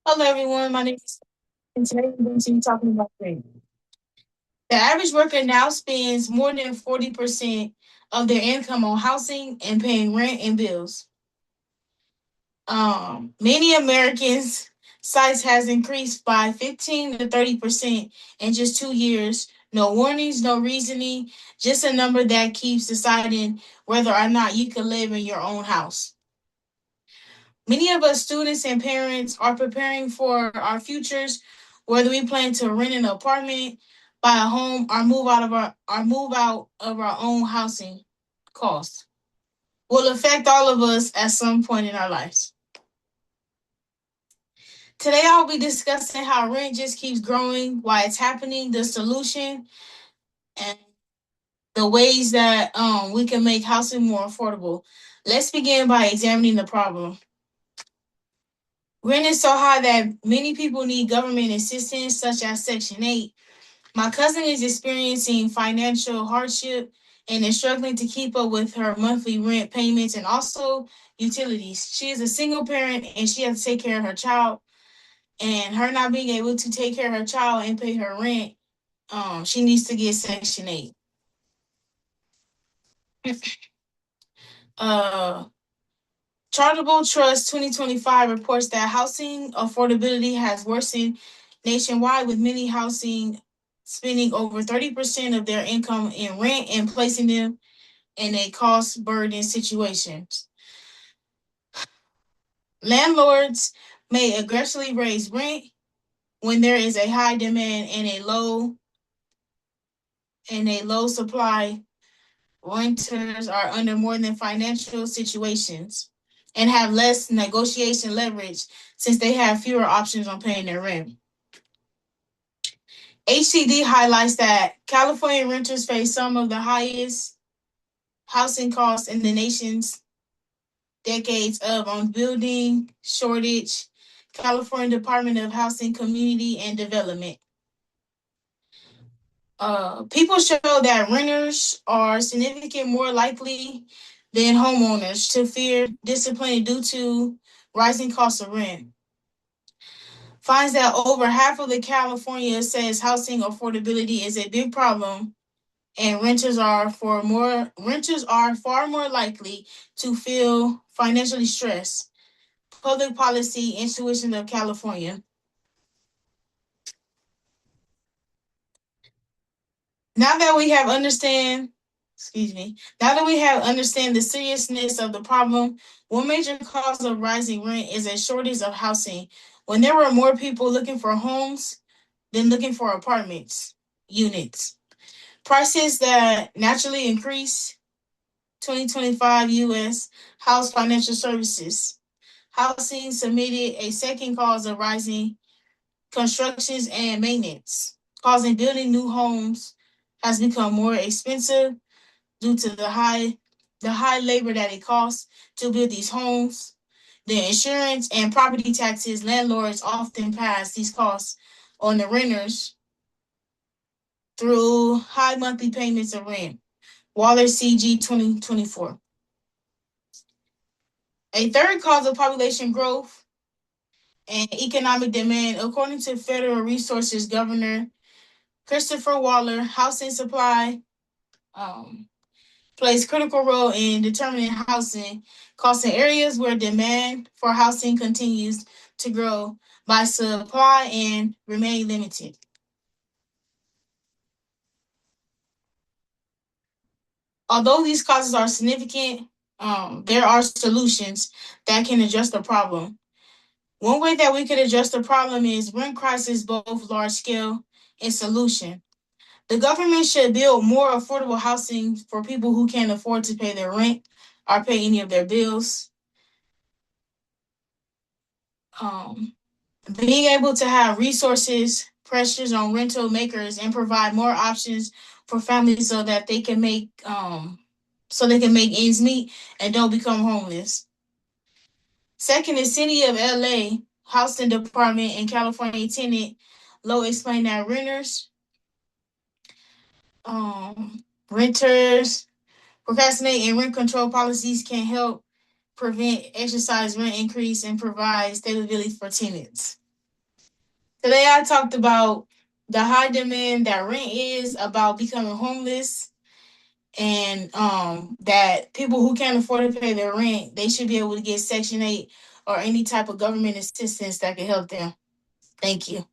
Hello, everyone. My name is and today we're going to be talking about rent. The average worker now spends more than 40% of their income on housing and paying rent and bills. Many Americans' size has increased by 15 to 30% in just 2 years. No warnings, no reasoning, just a number that keeps deciding whether or not you can live in your own house. Many of us students and parents are preparing for our futures, whether we plan to rent an apartment, buy a home, or move out of our own housing costs. Will affect all of us at some point in our lives. Today I'll be discussing how rent just keeps growing, why it's happening, the solution, and the ways that we can make housing more affordable. Let's begin by examining the problem. Rent is so high that many people need government assistance, such as Section 8. My cousin is experiencing financial hardship and is struggling to keep up with her monthly rent payments and also utilities. She is a single parent and she has to take care of her child. And her not being able to take care of her child and pay her rent, she needs to get Section 8. Uh, Charitable Trust 2025 reports that housing affordability has worsened nationwide, with many housing spending over 30% of their income in rent and placing them in a cost burden situations. Landlords may aggressively raise rent when there is a high demand and a low supply. Renters are under more than financial situations and have less negotiation leverage since they have fewer options on paying their rent. HCD highlights that California renters face some of the highest housing costs in the nation's decades of on building shortage. California Department of Housing, Community, and Development. People show that renters are significantly more likely than homeowners to fear discipline due to rising costs of rent. Finds that over half of the California says housing affordability is a big problem, and renters are far more likely to feel financially stressed. Public Policy Intuition of California. Now that we have understand, now that we have understand the seriousness of the problem, one major cause of rising rent is a shortage of housing. When there were more people looking for homes than looking for apartments, units. Prices that naturally increase. 2025 U.S. House Financial Services. Housing submitted a second cause of rising constructions and maintenance, causing building new homes has become more expensive due to the high labor that it costs to build these homes. The insurance and property taxes landlords often pass these costs on the renters through high monthly payments of rent. Waller CG 2024. A third cause of population growth and economic demand, according to Federal Resources Governor Christopher Waller, housing supply um, plays critical role in determining housing costs in areas where demand for housing continues to grow by supply and remain limited. Although these causes are significant, there are solutions that can address the problem. One way that we could address the problem is rent crisis, both large scale and solution. The government should build more affordable housing for people who can't afford to pay their rent or pay any of their bills. Um, Being able to have resources, pressures on rental makers, and provide more options for families so they can make ends meet and don't become homeless. Second, the city of LA housing department and California tenant law explain that renters procrastinate and rent control policies can help prevent exercise rent increase and provide stability for tenants. Today I talked about the high demand that rent is, about becoming homeless, and that people who can't afford to pay their rent, they should be able to get Section 8 or any type of government assistance that can help them. Thank you.